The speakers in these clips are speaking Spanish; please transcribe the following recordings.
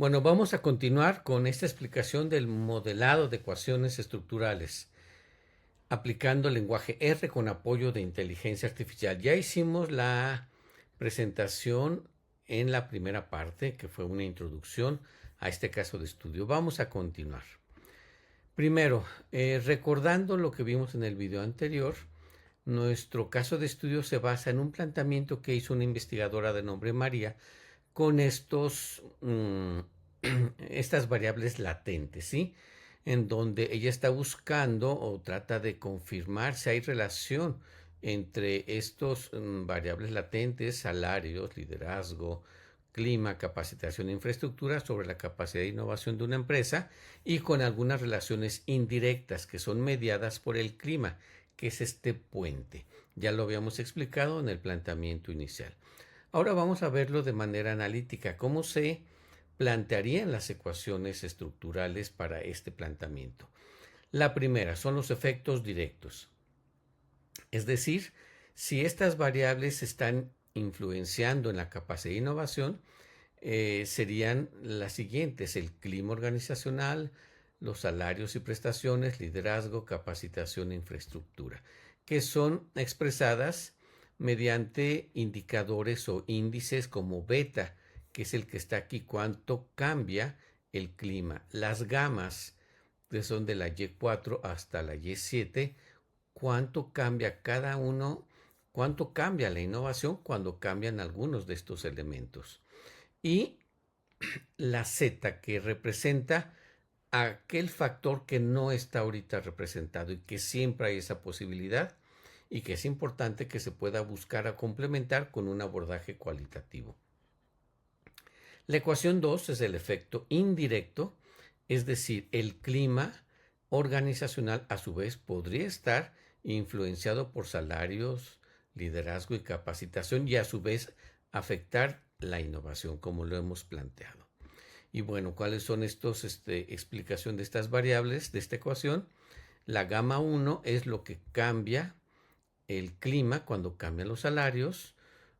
Bueno, vamos a continuar con esta explicación del modelado de ecuaciones estructurales, aplicando el lenguaje R con apoyo de inteligencia artificial. Ya hicimos la presentación en la primera parte, que fue una introducción a este caso de estudio. Vamos a continuar. Primero, recordando lo que vimos en el video anterior, nuestro caso de estudio se basa en un planteamiento que hizo una investigadora de nombre María con estas variables latentes, ¿sí? En donde ella está buscando o trata de confirmar si hay relación entre estos variables latentes, salarios, liderazgo, clima, capacitación e infraestructura sobre la capacidad de innovación de una empresa y con algunas relaciones indirectas que son mediadas por el clima, que es este puente. Ya lo habíamos explicado en el planteamiento inicial. Ahora vamos a verlo de manera analítica, cómo se plantearían las ecuaciones estructurales para este planteamiento. La primera son los efectos directos, es decir, si estas variables están influenciando en la capacidad de innovación, serían las siguientes: el clima organizacional, los salarios y prestaciones, liderazgo, capacitación e infraestructura, que son expresadas mediante indicadores o índices como beta, que es el que está aquí, cuánto cambia el clima. Las gamas, que son de la Y4 hasta la Y7, cuánto cambia cada uno, cuánto cambia la innovación cuando cambian algunos de estos elementos. Y la Z, que representa aquel factor que no está ahorita representado y que siempre hay esa posibilidad y que es importante que se pueda buscar a complementar con un abordaje cualitativo. La ecuación 2 es el efecto indirecto, es decir, el clima organizacional a su vez podría estar influenciado por salarios, liderazgo y capacitación y a su vez afectar la innovación, como lo hemos planteado. Y bueno, ¿cuáles son estos, explicación de estas variables de esta ecuación? La gamma 1 es lo que cambia el clima cuando cambian los salarios.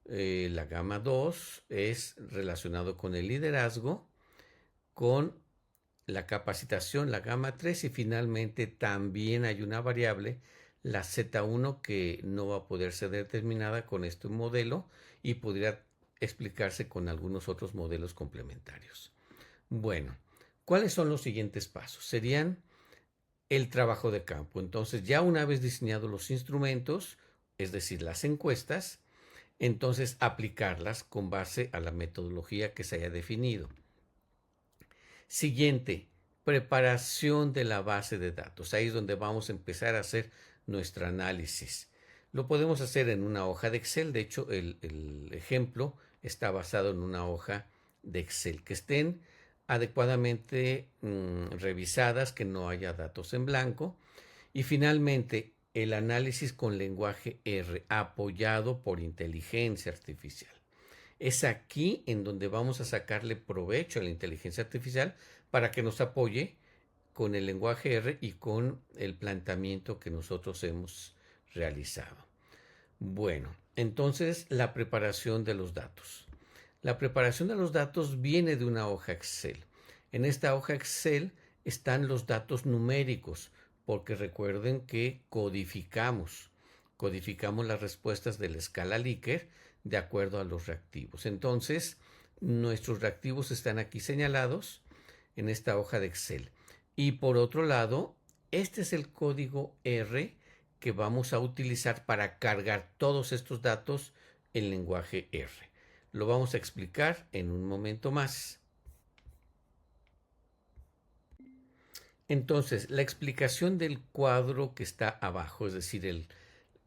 La gamma 2 es relacionado con el liderazgo, con la capacitación, la gamma 3, y finalmente también hay una variable, la Z1, que no va a poder ser determinada con este modelo y podría explicarse con algunos otros modelos complementarios. Bueno, ¿cuáles son los siguientes pasos? Serían el trabajo de campo. Entonces, ya una vez diseñados los instrumentos, es decir, las encuestas, entonces aplicarlas con base a la metodología que se haya definido. Siguiente, preparación de la base de datos. Ahí es donde vamos a empezar a hacer nuestro análisis. Lo podemos hacer en una hoja de Excel. De hecho, el ejemplo está basado en una hoja de Excel. Que estén adecuadamente revisadas, que no haya datos en blanco. Y finalmente, el análisis con lenguaje R, apoyado por inteligencia artificial. Es aquí en donde vamos a sacarle provecho a la inteligencia artificial para que nos apoye con el lenguaje R y con el planteamiento que nosotros hemos realizado. Bueno, entonces la preparación de los datos. La preparación de los datos viene de una hoja Excel. En esta hoja Excel están los datos numéricos, porque recuerden que codificamos las respuestas de la escala Likert de acuerdo a los reactivos. Entonces, nuestros reactivos están aquí señalados en esta hoja de Excel. Y por otro lado, este es el código R que vamos a utilizar para cargar todos estos datos en lenguaje R. Lo vamos a explicar en un momento más. Entonces, la explicación del cuadro que está abajo, es decir,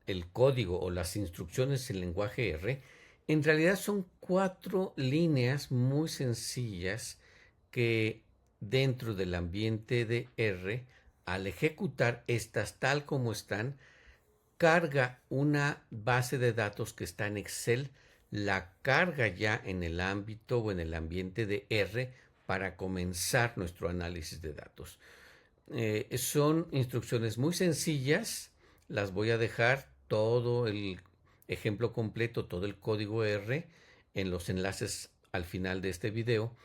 el código o las instrucciones en lenguaje R, en realidad son 4 líneas muy sencillas que dentro del ambiente de R, al ejecutar estas tal como están, carga una base de datos que está en Excel, la carga ya en el ámbito o en el ambiente de R para comenzar nuestro análisis de datos. Son instrucciones muy sencillas, las voy a dejar todo el ejemplo completo, todo el código R en los enlaces al final de este video,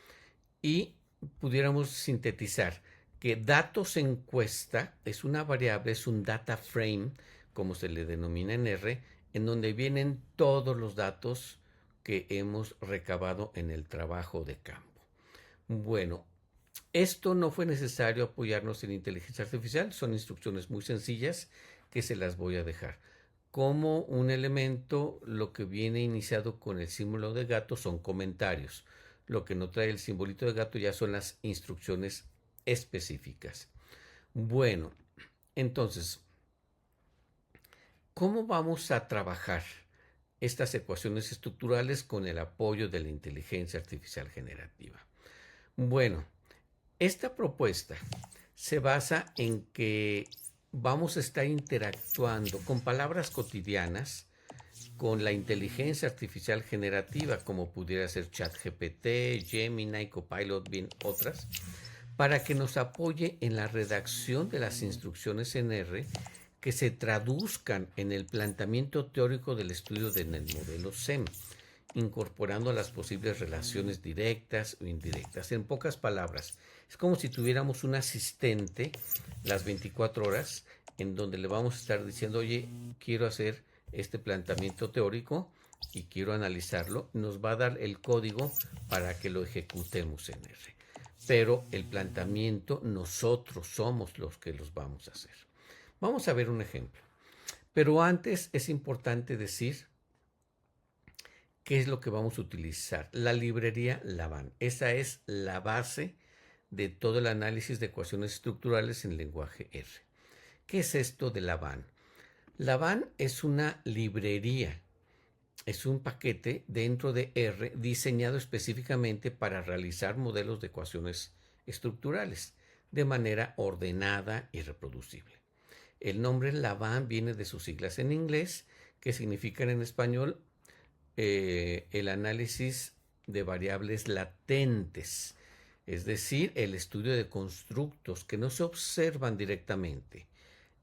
y pudiéramos sintetizar que datos encuesta es una variable, es un data frame, como se le denomina en R, en donde vienen todos los datos que hemos recabado en el trabajo de campo. Bueno, esto no fue necesario apoyarnos en inteligencia artificial, son instrucciones muy sencillas que se las voy a dejar. Como un elemento, lo que viene iniciado con el símbolo de gato son comentarios. Lo que no trae el simbolito de gato ya son las instrucciones específicas. Bueno, entonces, ¿cómo vamos a trabajar estas ecuaciones estructurales con el apoyo de la inteligencia artificial generativa? Bueno, esta propuesta se basa en que vamos a estar interactuando con palabras cotidianas con la inteligencia artificial generativa, como pudiera ser ChatGPT, Gemini, Copilot, bien otras, para que nos apoye en la redacción de las instrucciones en R que se traduzcan en el planteamiento teórico del estudio del modelo SEM, incorporando las posibles relaciones directas o indirectas. En pocas palabras, es como si tuviéramos un asistente las 24 horas en donde le vamos a estar diciendo, oye, quiero hacer este planteamiento teórico y quiero analizarlo. Nos va a dar el código para que lo ejecutemos en R. Pero el planteamiento nosotros somos los que los vamos a hacer. Vamos a ver un ejemplo. Pero antes es importante decir qué es lo que vamos a utilizar. La librería Laban. Esa es la base de todo el análisis de ecuaciones estructurales en lenguaje R. ¿Qué es esto de Laban? Laban es una librería, es un paquete dentro de R diseñado específicamente para realizar modelos de ecuaciones estructurales de manera ordenada y reproducible. El nombre Laban viene de sus siglas en inglés, que significan en español el análisis de variables latentes, es decir, el estudio de constructos que no se observan directamente.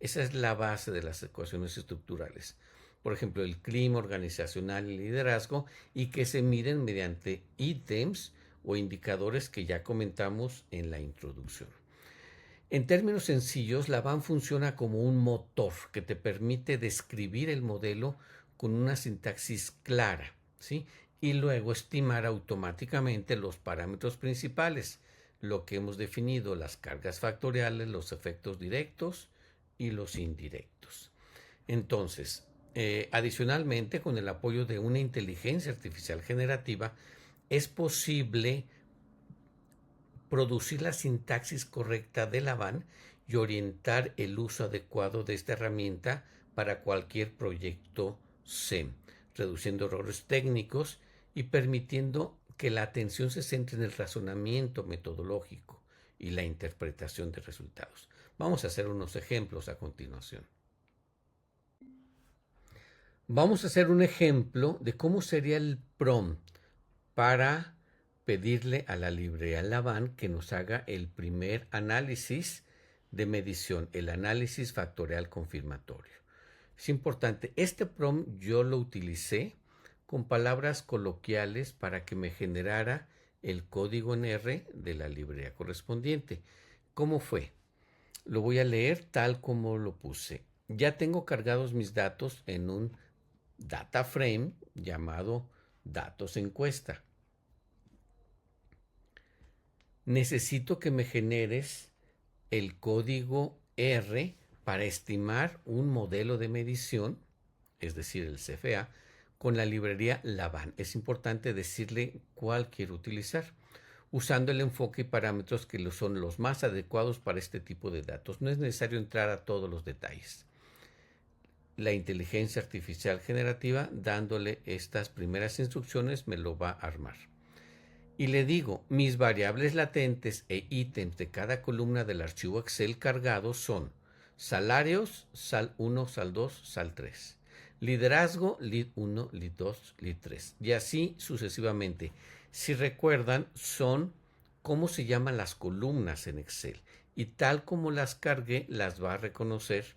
Esa es la base de las ecuaciones estructurales. Por ejemplo, el clima organizacional y liderazgo, y que se miden mediante ítems o indicadores que ya comentamos en la introducción. En términos sencillos, la BAM funciona como un motor que te permite describir el modelo con una sintaxis clara, ¿sí? Y luego estimar automáticamente los parámetros principales, lo que hemos definido, las cargas factoriales, los efectos directos y los indirectos. Entonces, adicionalmente, con el apoyo de una inteligencia artificial generativa, es posible producir la sintaxis correcta de la BAN y orientar el uso adecuado de esta herramienta para cualquier proyecto SEM, reduciendo errores técnicos y permitiendo que la atención se centre en el razonamiento metodológico y la interpretación de resultados. Vamos a hacer unos ejemplos a continuación. Vamos a hacer un ejemplo de cómo sería el prompt para pedirle a la librería Laban que nos haga el primer análisis de medición, el análisis factorial confirmatorio. Es importante, este prompt yo lo utilicé con palabras coloquiales para que me generara el código en R de la librería correspondiente. ¿Cómo fue? Lo voy a leer tal como lo puse. Ya tengo cargados mis datos en un data frame llamado datos encuesta. Necesito que me generes el código R para estimar un modelo de medición, es decir, el CFA, con la librería Laban. Es importante decirle cuál quiero utilizar, usando el enfoque y parámetros que son los más adecuados para este tipo de datos. No es necesario entrar a todos los detalles. La inteligencia artificial generativa, dándole estas primeras instrucciones, me lo va a armar. Y le digo, mis variables latentes e ítems de cada columna del archivo Excel cargado son salarios, sal 1, sal 2, sal 3. Liderazgo, lead 1, lead 2, lead 3. Y así sucesivamente. Si recuerdan, son cómo se llaman las columnas en Excel. Y tal como las cargué, las va a reconocer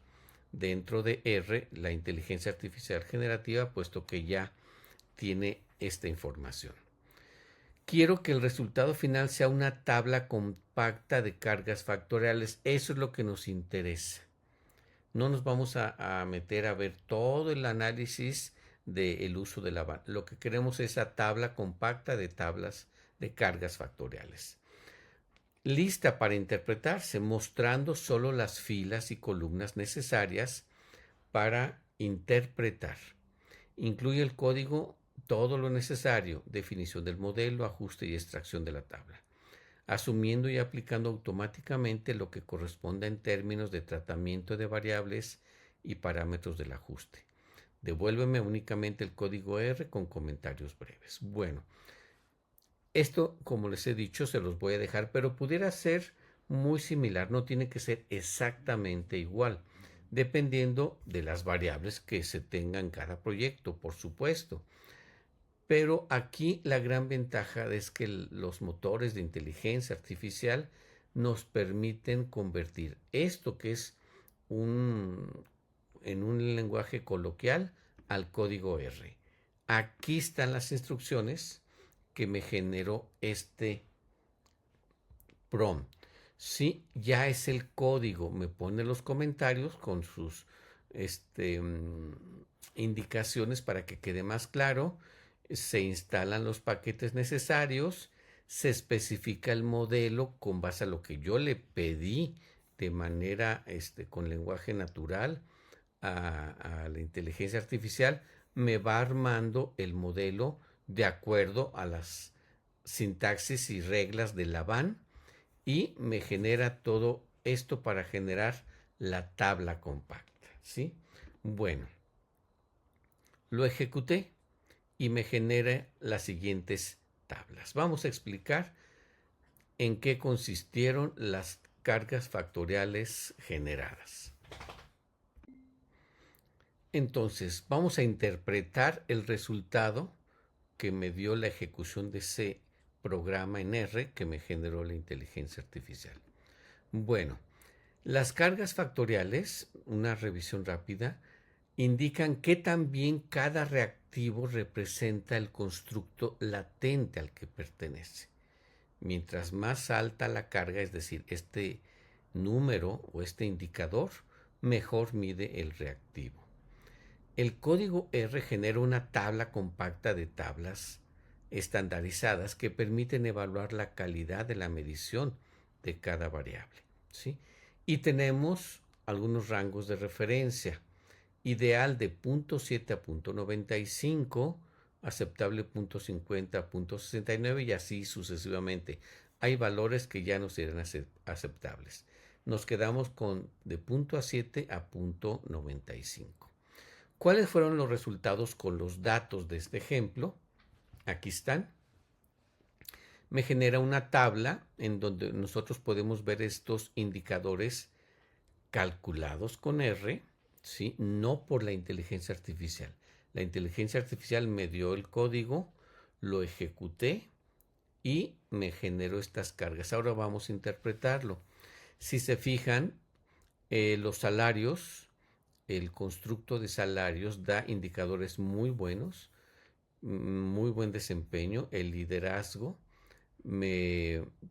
dentro de R la inteligencia artificial generativa, puesto que ya tiene esta información. quiero que el resultado final sea una tabla compacta de cargas factoriales. Eso es lo que nos interesa. No nos vamos a meter a ver todo el análisis del uso de la van. Lo que queremos es esa tabla compacta de tablas de cargas factoriales. Lista para interpretarse, mostrando solo las filas y columnas necesarias para interpretar. Incluye el código todo lo necesario, definición del modelo, ajuste y extracción de la tabla, asumiendo y aplicando automáticamente lo que corresponda en términos de tratamiento de variables y parámetros del ajuste. Devuélveme únicamente el código R con comentarios breves. Bueno, esto, como les he dicho, se los voy a dejar, pero pudiera ser muy similar, no tiene que ser exactamente igual, dependiendo de las variables que se tengan en cada proyecto, por supuesto. Pero aquí la gran ventaja es que los motores de inteligencia artificial nos permiten convertir esto que es en un lenguaje coloquial al código R. Aquí están las instrucciones que me generó este prompt. Sí, ya es el código. Me pone los comentarios con sus indicaciones para que quede más claro. Se instalan los paquetes necesarios. Se especifica el modelo con base a lo que yo le pedí de manera con lenguaje natural a la inteligencia artificial. Me va armando el modelo de acuerdo a las sintaxis y reglas de la van y me genera todo esto para generar la tabla compacta, ¿sí? Bueno, lo ejecuté y me genera las siguientes tablas. Vamos a explicar en qué consistieron las cargas factoriales generadas. Entonces, vamos a interpretar el resultado que me dio la ejecución de ese programa en R que me generó la inteligencia artificial. Bueno, las cargas factoriales, una revisión rápida, indican que también cada reactivo representa el constructo latente al que pertenece. Mientras más alta la carga, es decir, este número o este indicador, mejor mide el reactivo. El código R genera una tabla compacta de tablas estandarizadas que permiten evaluar la calidad de la medición de cada variable, ¿sí? Y tenemos algunos rangos de referencia. Ideal de 0.7 a 0.95, aceptable 0.50 a 0.69 y así sucesivamente. Hay valores que ya no serán aceptables. Nos quedamos con de 0.7 a 0.95. ¿Cuáles fueron los resultados con los datos de este ejemplo? Aquí están. Me genera una tabla en donde nosotros podemos ver estos indicadores calculados con R, ¿sí? No por la inteligencia artificial. La inteligencia artificial me dio el código, lo ejecuté y me generó estas cargas. Ahora vamos a interpretarlo. Si se fijan, los salarios, el constructo de salarios da indicadores muy buenos, muy buen desempeño, el liderazgo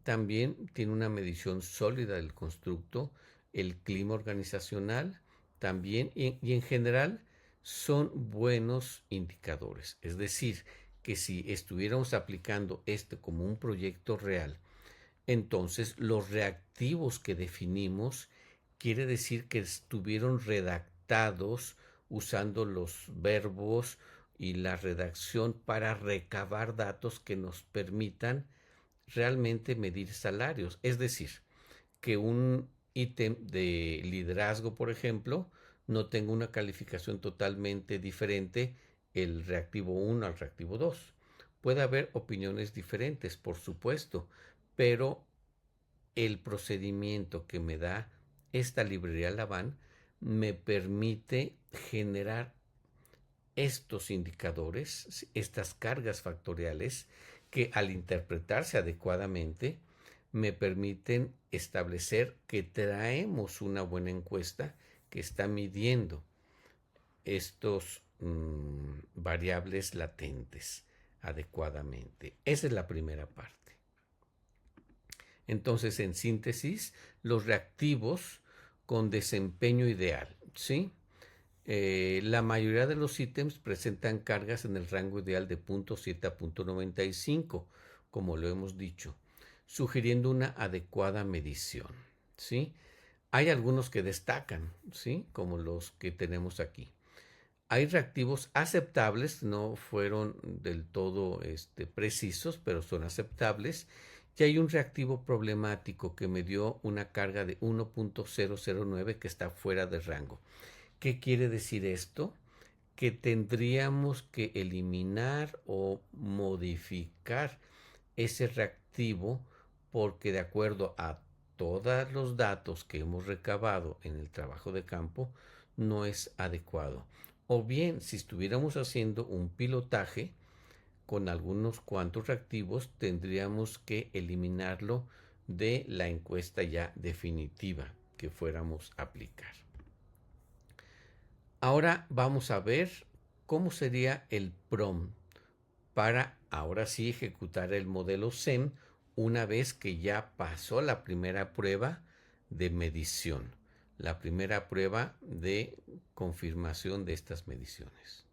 también tiene una medición sólida del constructo, el clima organizacional también y en general son buenos indicadores. Es decir, que si estuviéramos aplicando como un proyecto real, entonces los reactivos que definimos quiere decir que estuvieron redactados usando los verbos y la redacción para recabar datos que nos permitan realmente medir salarios. Es decir, que un ítem de liderazgo, por ejemplo, no tenga una calificación totalmente diferente el reactivo 1 al reactivo 2. Puede haber opiniones diferentes, por supuesto, pero el procedimiento que me da esta librería Laban me permite generar estos indicadores, estas cargas factoriales, que al interpretarse adecuadamente me permiten establecer que traemos una buena encuesta que está midiendo estos variables latentes. adecuadamente. Esa es la primera parte. Entonces, en síntesis, los reactivos con desempeño ideal, ¿sí? La mayoría de los ítems presentan cargas en el rango ideal de 0.7 a 0.95, como lo hemos dicho, sugiriendo una adecuada medición, ¿sí? Hay algunos que destacan, ¿sí? Como los que tenemos aquí. Hay reactivos aceptables, no fueron del todo precisos, pero son aceptables. Y hay un reactivo problemático que me dio una carga de 1.009 que está fuera de rango. ¿Qué quiere decir esto? Que tendríamos que eliminar o modificar ese reactivo porque de acuerdo a todos los datos que hemos recabado en el trabajo de campo no es adecuado. O bien, si estuviéramos haciendo un pilotaje con algunos cuantos reactivos, tendríamos que eliminarlo de la encuesta ya definitiva que fuéramos a aplicar. Ahora vamos a ver cómo sería el PROM para ahora sí ejecutar el modelo SEM una vez que ya pasó la primera prueba de medición, la primera prueba de confirmación de estas mediciones.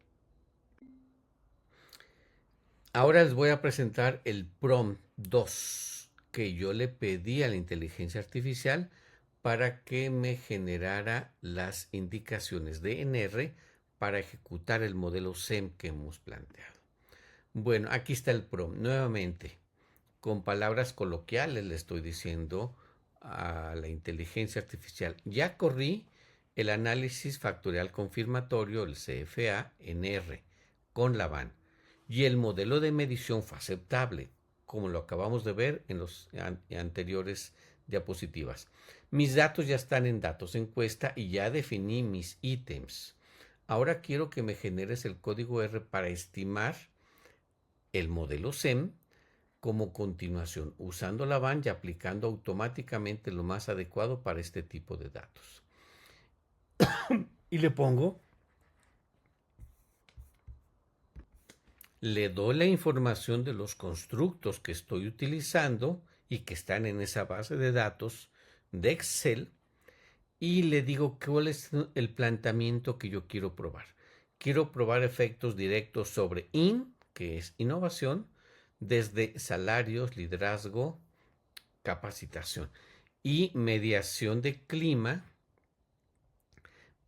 Ahora les voy a presentar el PROM 2 que yo le pedí a la inteligencia artificial para que me generara las indicaciones de NR para ejecutar el modelo SEM que hemos planteado. Bueno, aquí está el PROM. Nuevamente, con palabras coloquiales le estoy diciendo a la inteligencia artificial, ya corrí el análisis factorial confirmatorio, el CFA, en R, con la VAN. Y el modelo de medición fue aceptable, como lo acabamos de ver en los anteriores diapositivas. Mis datos ya están en datos encuesta y ya definí mis ítems. Ahora quiero que me generes el código R para estimar el modelo SEM como continuación, usando la VAN y aplicando automáticamente lo más adecuado para este tipo de datos. Y le doy la información de los constructos que estoy utilizando y que están en esa base de datos de Excel y le digo cuál es el planteamiento que yo quiero probar. Quiero probar efectos directos sobre que es innovación, desde salarios, liderazgo, capacitación y mediación de clima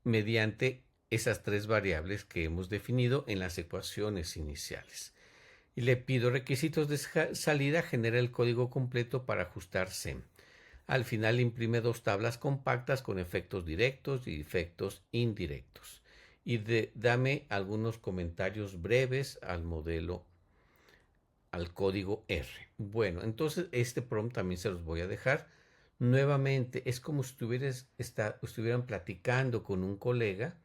mediante esas tres variables que hemos definido en las ecuaciones iniciales. Y le pido requisitos de salida, genera el código completo para ajustar SEM. Al final imprime dos tablas compactas con efectos directos y efectos indirectos. Y dame algunos comentarios breves al modelo, al código R. Bueno, entonces este prompt también se los voy a dejar. Nuevamente, es como si estuvieran platicando con un colega,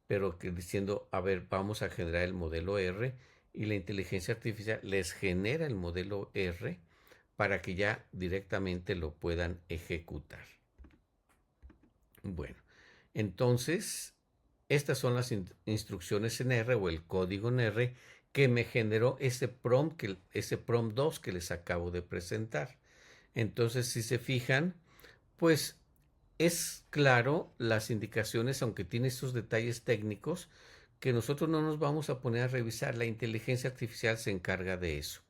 pero que diciendo, a ver, vamos a generar el modelo R y la inteligencia artificial les genera el modelo R para que ya directamente lo puedan ejecutar. Bueno, entonces, estas son las instrucciones en R o el código en R que me generó ese prompt 2 que les acabo de presentar. Entonces, si se fijan, pues es claro las indicaciones, aunque tiene estos detalles técnicos, que nosotros no nos vamos a poner a revisar. La inteligencia artificial se encarga de eso.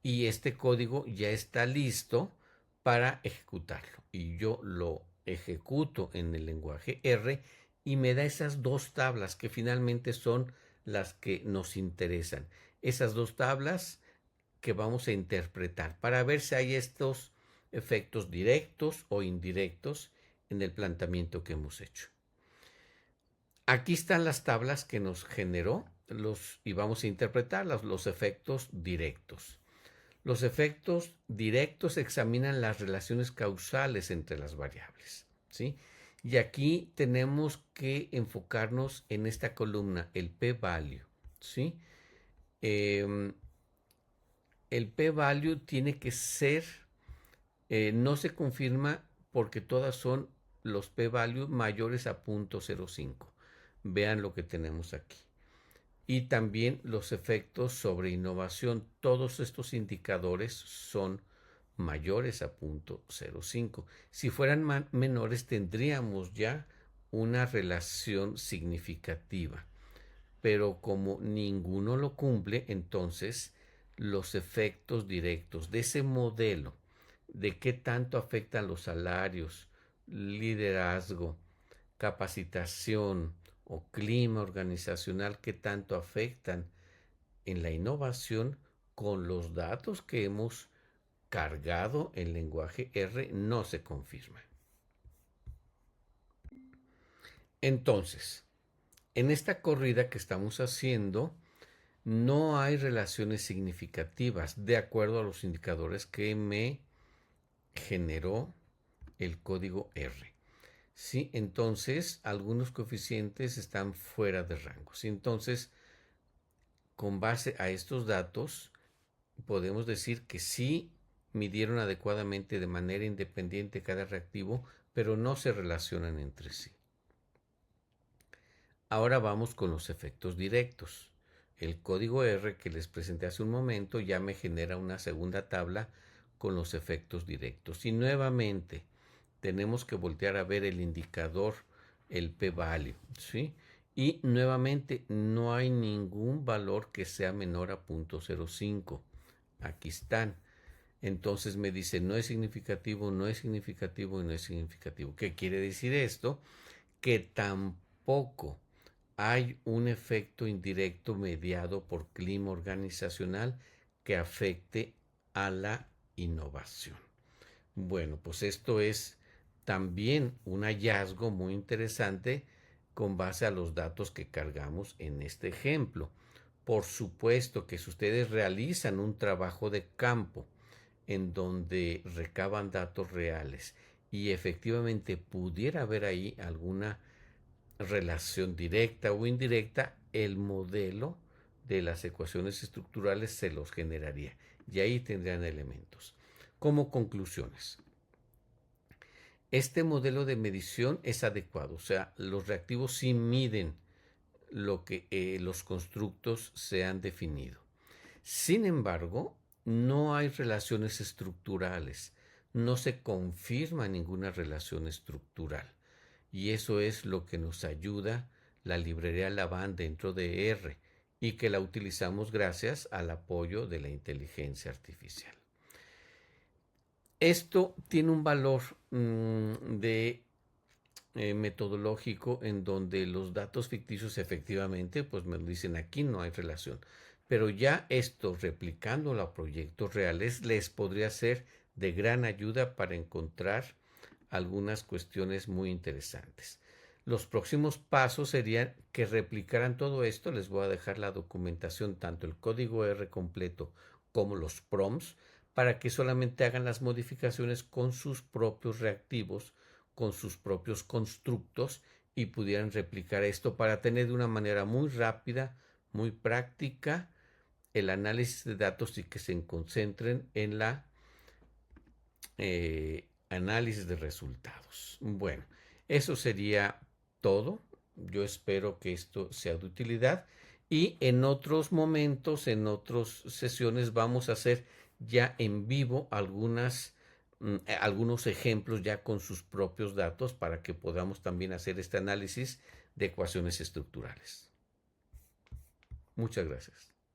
Y este código ya está listo para ejecutarlo. Y yo lo ejecuto en el lenguaje R y me da esas dos tablas que finalmente son las que nos interesan. Esas dos tablas que vamos a interpretar para ver si hay estos efectos directos o indirectos en el planteamiento que hemos hecho. Aquí están las tablas que nos generó y vamos a interpretar los efectos directos. Los efectos directos examinan las relaciones causales entre las variables, ¿sí? Y aquí tenemos que enfocarnos en esta columna, el p-value, ¿sí? El p-value tiene que ser, no se confirma porque todas son los p-value mayores a 0.05. Vean lo que tenemos aquí. y también los efectos sobre innovación. Todos estos indicadores son mayores a 0.05. Si fueran menores, tendríamos ya una relación significativa, pero como ninguno lo cumple, entonces los efectos directos de ese modelo, de qué tanto afectan los salarios, liderazgo, capacitación o clima organizacional, qué tanto afectan en la innovación, con los datos que hemos cargado en lenguaje R, no se confirma. Entonces, en esta corrida que estamos haciendo, no hay relaciones significativas de acuerdo a los indicadores que me generó el código R. ¿Sí? Entonces, algunos coeficientes están fuera de rango. ¿Sí? Entonces, con base a estos datos, podemos decir que sí midieron adecuadamente de manera independiente cada reactivo, pero no se relacionan entre sí. Ahora vamos con los efectos directos. El código R que les presenté hace un momento ya me genera una segunda tabla con los efectos directos. Y nuevamente tenemos que voltear a ver el indicador, el p-value, ¿sí? Y nuevamente no hay ningún valor que sea menor a 0.05. Aquí están. Entonces me dice no es significativo, no es significativo y no es significativo. ¿Qué quiere decir esto? Que tampoco hay un efecto indirecto mediado por clima organizacional que afecte a la innovación. Bueno, pues esto es también un hallazgo muy interesante con base a los datos que cargamos en este ejemplo. Por supuesto que si ustedes realizan un trabajo de campo en donde recaban datos reales y efectivamente pudiera haber ahí alguna relación directa o indirecta, el modelo de las ecuaciones estructurales se los generaría y ahí tendrían elementos. Como conclusiones, este modelo de medición es adecuado, o sea, los reactivos sí miden lo que los constructos se han definido. Sin embargo, no hay relaciones estructurales, no se confirma ninguna relación estructural. Y eso es lo que nos ayuda la librería Lavand dentro de R y que la utilizamos gracias al apoyo de la inteligencia artificial. Esto tiene un valor de metodológico en donde los datos ficticios efectivamente, pues me lo dicen aquí, no hay relación. Pero ya esto, replicándolo a proyectos reales, les podría ser de gran ayuda para encontrar algunas cuestiones muy interesantes. Los próximos pasos serían que replicaran todo esto. Les voy a dejar la documentación, tanto el código R completo como los prompts, para que solamente hagan las modificaciones con sus propios reactivos, con sus propios constructos y pudieran replicar esto para tener de una manera muy rápida, muy práctica, el análisis de datos y que se concentren en la análisis de resultados. Bueno, eso sería todo. Yo espero que esto sea de utilidad y en otros momentos, en otras sesiones vamos a hacer ya en vivo algunos ejemplos ya con sus propios datos para que podamos también hacer este análisis de ecuaciones estructurales. Muchas gracias.